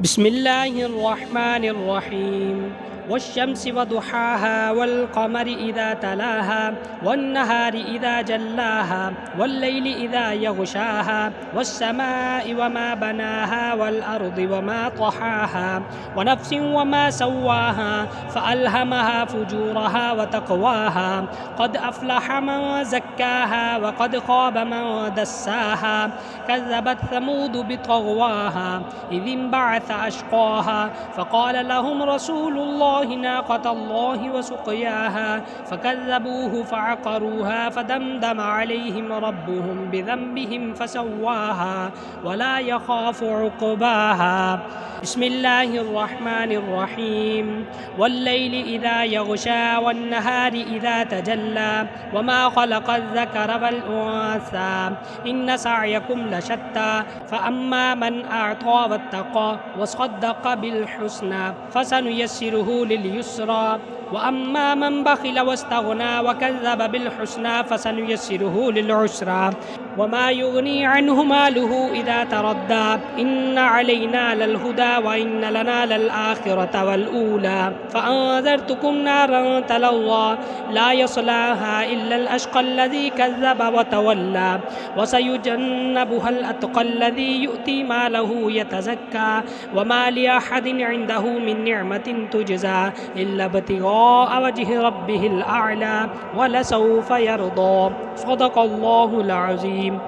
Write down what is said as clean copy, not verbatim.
بسم الله الرحمن الرحيم والشمس وضحاها والقمر إذا تلاها والنهار إذا جلاها والليل إذا يغشاها والسماء وما بناها والأرض وما طحاها ونفس وما سواها فألهمها فجورها وتقواها قد أفلح من زكاها وقد خاب من دساها كذبت ثمود بطغواها إذ انبعث أشقاها فقال لهم رسول الله ناقة الله وسقياها فكذبوه فعقروها فدمدم عليهم ربهم بذنبهم فسواها ولا يخاف عقباها. بسم الله الرحمن الرحيم والليل إذا يغشى والنهار إذا تجلى وما خلق الذكر والأنثى إن سعيكم لشتى فأما من أعطى واتقى وصدق بالحسنى فسنيسره لليسرى وأما من بخل واستغنى وكذب بالحسنى فسنيسره للعسرى وما يغني عنه ماله إذا تردى إن علينا للهدى وإن لنا للآخرة والأولى فأنذرتكم نارا تلظى لا يصلاها إلا الأشقى الذي كذب وتولى وسيجنبها الأتقى الذي يؤتي ماله يتزكى وما لأحد عنده من نعمة تجزى إلا ابتغاء وجه ربه الأعلى ولسوف يرضى. صدق الله العظيم.